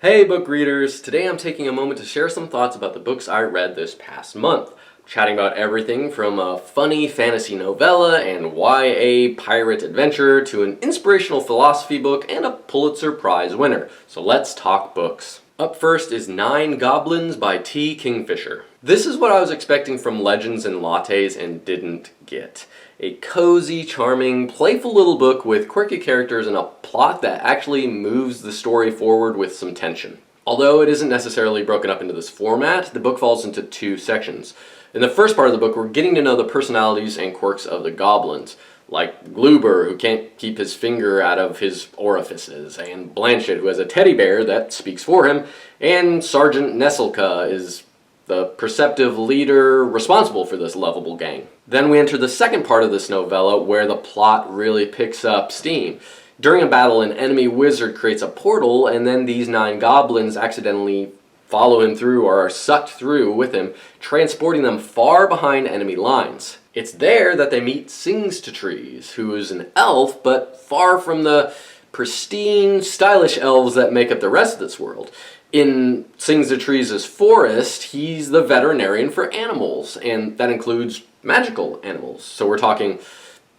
Hey book readers! Today I'm taking a moment to share some thoughts about the books I read this past month. Chatting about everything from a funny fantasy novella and YA pirate adventure to an inspirational philosophy book and a Pulitzer Prize winner. So let's talk books. Up first is 9 Goblins by Kingfisher. This is what I was expecting from Legends and Lattes and didn't get. A cozy, charming, playful little book with quirky characters and a plot that actually moves the story forward with some tension. Although it isn't necessarily broken up into this format, the book falls into 2 sections. In the first part of the book, we're getting to know the personalities and quirks of the goblins, like Gluber, who can't keep his finger out of his orifices, and Blanchett, who has a teddy bear that speaks for him, and Sergeant Nesselka is the perceptive leader responsible for this lovable gang. Then we enter the second part of this novella where the plot really picks up steam. During a battle, an enemy wizard creates a portal, and then these 9 goblins accidentally follow him through or are sucked through with him, transporting them far behind enemy lines. It's there that they meet Singstotrees, who is an elf, but far from the pristine, stylish elves that make up the rest of this world. In Singstotrees' forest, he's the veterinarian for animals, and that includes magical animals. So we're talking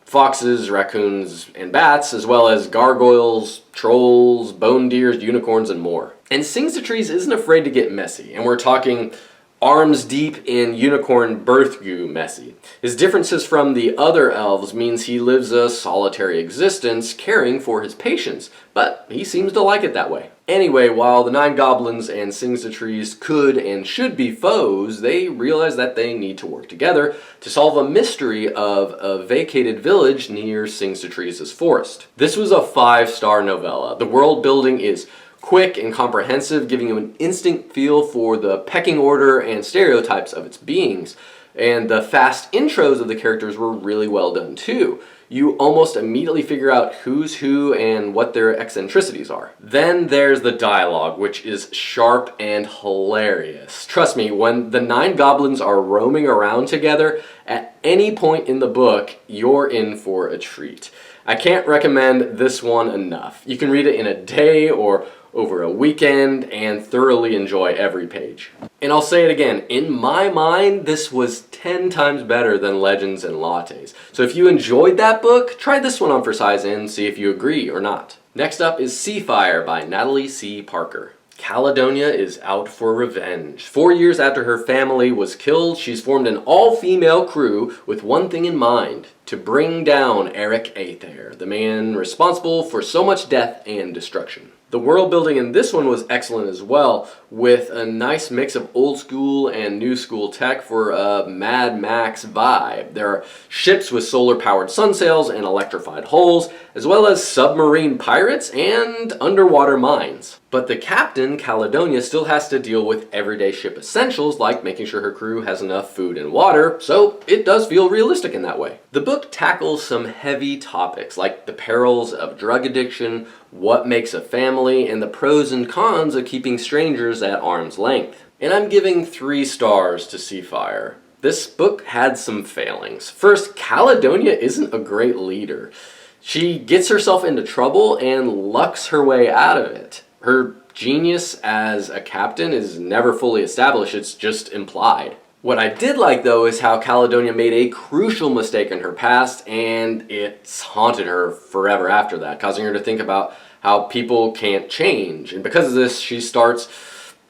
foxes, raccoons, and bats, as well as gargoyles, trolls, bone deers, unicorns, and more. And Singstotrees isn't afraid to get messy, and we're talking arms deep in unicorn birth goo messy. His differences from the other elves means he lives a solitary existence caring for his patients, but he seems to like it that way. Anyway, while the 9 goblins and Singstotrees could and should be foes, they realize that they need to work together to solve a mystery of a vacated village near Singstotrees' forest. This was a 5-star novella. The world building is quick and comprehensive, giving you an instant feel for the pecking order and stereotypes of its beings. And the fast intros of the characters were really well done too. You almost immediately figure out who's who and what their eccentricities are. Then there's the dialogue, which is sharp and hilarious. Trust me, when the 9 goblins are roaming around together, at any point in the book, you're in for a treat. I can't recommend this one enough. You can read it in a day or over a weekend and thoroughly enjoy every page. And I'll say it again, in my mind, this was 10 times better than Legends and Lattes. So if you enjoyed that book, try this one on for size and see if you agree or not. Next up is Seafire by Natalie C. Parker. Caledonia is out for revenge. 4 years after her family was killed, she's formed an all-female crew with one thing in mind: to bring down Eric Aether, the man responsible for so much death and destruction. The world building in this one was excellent as well, with a nice mix of old school and new school tech for a Mad Max vibe. There are ships with solar-powered sun sails and electrified hulls, as well as submarine pirates and underwater mines. But the captain, Caledonia, still has to deal with everyday ship essentials like making sure her crew has enough food and water, so it does feel realistic in that way. The book tackles some heavy topics like the perils of drug addiction, what makes a family, and the pros and cons of keeping strangers at arm's length. And I'm giving 3 stars to Seafire. This book had some failings. First, Caledonia isn't a great leader. She gets herself into trouble and lucks her way out of it. Her genius as a captain is never fully established, it's just implied. What I did like, though, is how Caledonia made a crucial mistake in her past, and it's haunted her forever after that, causing her to think about how people can't change. And because of this, she starts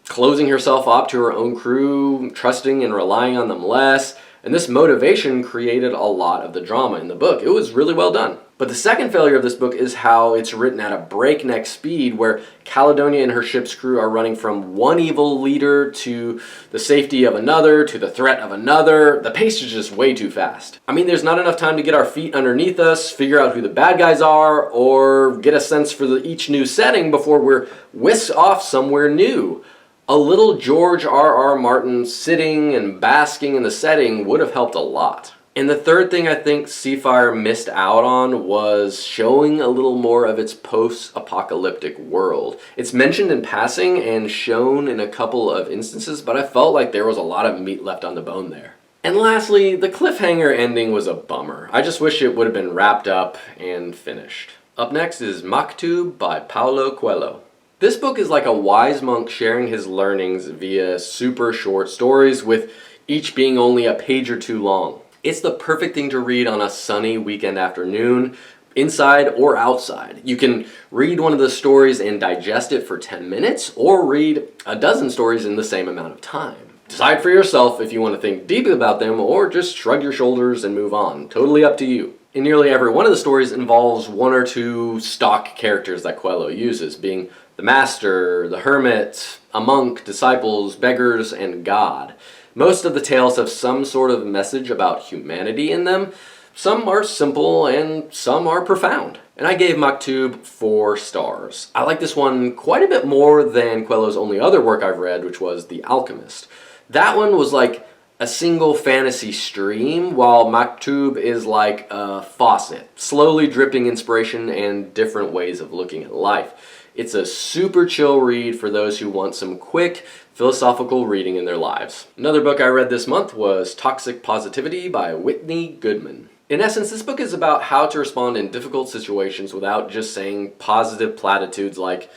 closing herself up to her own crew, trusting and relying on them less, and this motivation created a lot of the drama in the book. It was really well done. But the second failure of this book is how it's written at a breakneck speed, where Caledonia and her ship's crew are running from one evil leader to the safety of another to the threat of another. The pace is just way too fast. I mean, there's not enough time to get our feet underneath us, figure out who the bad guys are, or get a sense for each new setting before we're whisked off somewhere new. A little George R.R. Martin sitting and basking in the setting would have helped a lot. And the third thing I think Seafire missed out on was showing a little more of its post-apocalyptic world. It's mentioned in passing and shown in a couple of instances, but I felt like there was a lot of meat left on the bone there. And lastly, the cliffhanger ending was a bummer. I just wish it would have been wrapped up and finished. Up next is Maktub by Paulo Coelho. This book is like a wise monk sharing his learnings via super short stories, with each being only a page or two long. It's the perfect thing to read on a sunny weekend afternoon, inside or outside. You can read one of the stories and digest it for 10 minutes, or read a dozen stories in the same amount of time. Decide for yourself if you want to think deeply about them or just shrug your shoulders and move on. Totally up to you. In nearly every one of the stories involves one or two stock characters that Coelho uses, being the master, the hermit, a monk, disciples, beggars, and God. Most of the tales have some sort of message about humanity in them. Some are simple and some are profound. And I gave Maktub 4 stars. I like this one quite a bit more than Coelho's only other work I've read, which was The Alchemist. That one was like a single fantasy stream, while Maktub is like a faucet, slowly dripping inspiration and different ways of looking at life. It's a super chill read for those who want some quick, philosophical reading in their lives. Another book I read this month was Toxic Positivity by Whitney Goodman. In essence, this book is about how to respond in difficult situations without just saying positive platitudes like,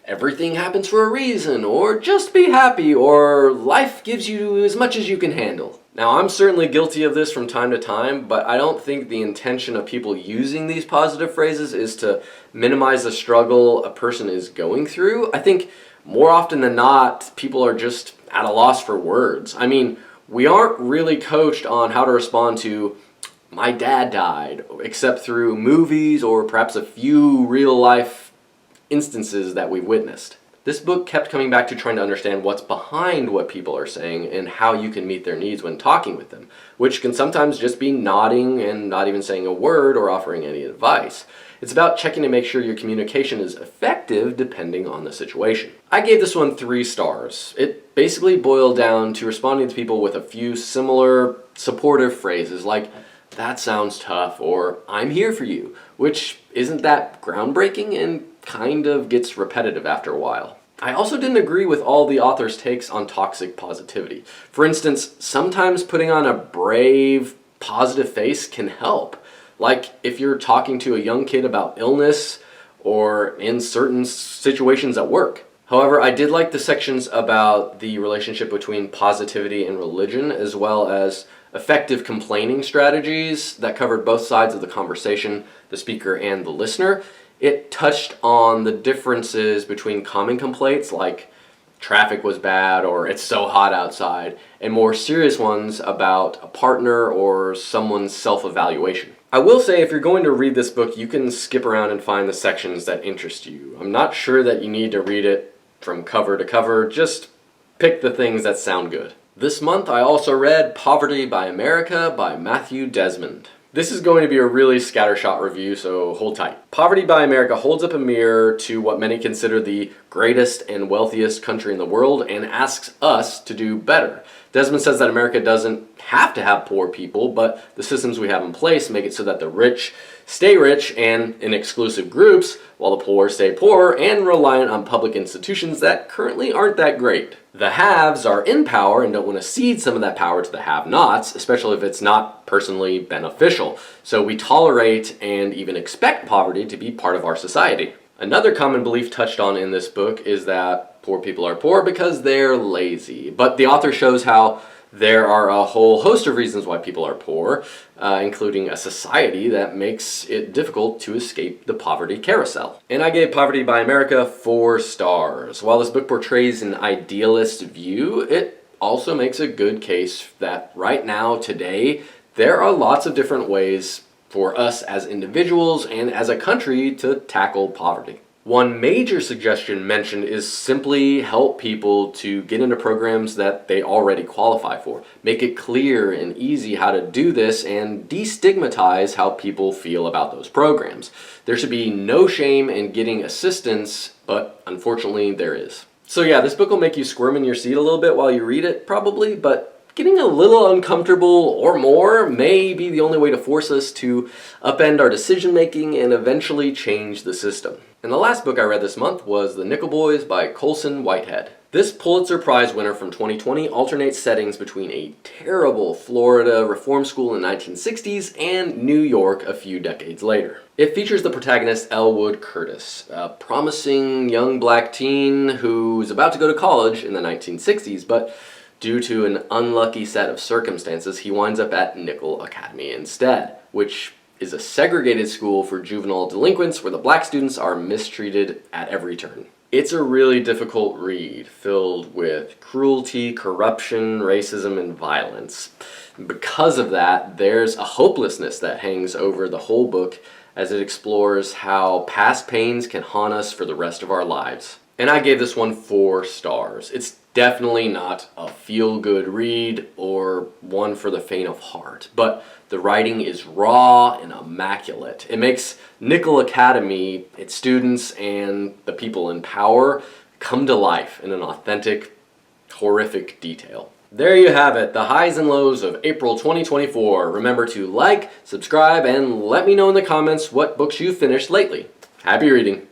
everything happens for a reason, or just be happy, or life gives you as much as you can handle. Now, I'm certainly guilty of this from time to time, but I don't think the intention of people using these positive phrases is to minimize the struggle a person is going through. I think more often than not, people are just at a loss for words. I mean, we aren't really coached on how to respond to "my dad died," except through movies or perhaps a few real-life instances that we've witnessed. This book kept coming back to trying to understand what's behind what people are saying and how you can meet their needs when talking with them, which can sometimes just be nodding and not even saying a word or offering any advice. It's about checking to make sure your communication is effective depending on the situation. I gave this one 3 stars. It basically boiled down to responding to people with a few similar supportive phrases like, "that sounds tough," or "I'm here for you," which isn't that groundbreaking and kind of gets repetitive after a while. I also didn't agree with all the author's takes on toxic positivity. For instance, sometimes putting on a brave, positive face can help. Like if you're talking to a young kid about illness or in certain situations at work. However, I did like the sections about the relationship between positivity and religion, as well as effective complaining strategies that covered both sides of the conversation, the speaker and the listener. It touched on the differences between common complaints like traffic was bad or it's so hot outside, and more serious ones about a partner or someone's self-evaluation. I will say if you're going to read this book, you can skip around and find the sections that interest you. I'm not sure that you need to read it from cover to cover, just pick the things that sound good. This month I also read Poverty by America by Matthew Desmond. This is going to be a really scattershot review, so hold tight. Poverty by America holds up a mirror to what many consider the greatest and wealthiest country in the world and asks us to do better. Desmond says that America doesn't have to have poor people, but the systems we have in place make it so that the rich stay rich and in exclusive groups, while the poor stay poor and reliant on public institutions that currently aren't that great. The haves are in power and don't want to cede some of that power to the have-nots, especially if it's not personally beneficial. So we tolerate and even expect poverty to be part of our society. Another common belief touched on in this book is that poor people are poor because they're lazy. But the author shows how there are a whole host of reasons why people are poor, including a society that makes it difficult to escape the poverty carousel. And I gave Poverty by America 4 stars. While this book portrays an idealist view, it also makes a good case that right now, today, there are lots of different ways for us as individuals and as a country to tackle poverty. One major suggestion mentioned is simply help people to get into programs that they already qualify for. Make it clear and easy how to do this and destigmatize how people feel about those programs. There should be no shame in getting assistance, but unfortunately there is. So yeah, this book will make you squirm in your seat a little bit while you read it, probably, but getting a little uncomfortable or more may be the only way to force us to upend our decision making and eventually change the system. And the last book I read this month was The Nickel Boys by Colson Whitehead. This Pulitzer Prize winner from 2020 alternates settings between a terrible Florida reform school in the 1960s and New York a few decades later. It features the protagonist Elwood Curtis, a promising young black teen who's about to go to college in the 1960s, but due to an unlucky set of circumstances, he winds up at Nickel Academy instead, which is a segregated school for juvenile delinquents where the black students are mistreated at every turn. It's a really difficult read, filled with cruelty, corruption, racism, and violence. Because of that, there's a hopelessness that hangs over the whole book as it explores how past pains can haunt us for the rest of our lives. And I gave this one 4 stars. It's definitely not a feel-good read or one for the faint of heart, but the writing is raw and immaculate. It makes Nickel Academy, its students, and the people in power come to life in an authentic, horrific detail. There you have it, the highs and lows of April 2024. Remember to like, subscribe, and let me know in the comments what books you've finished lately. Happy reading!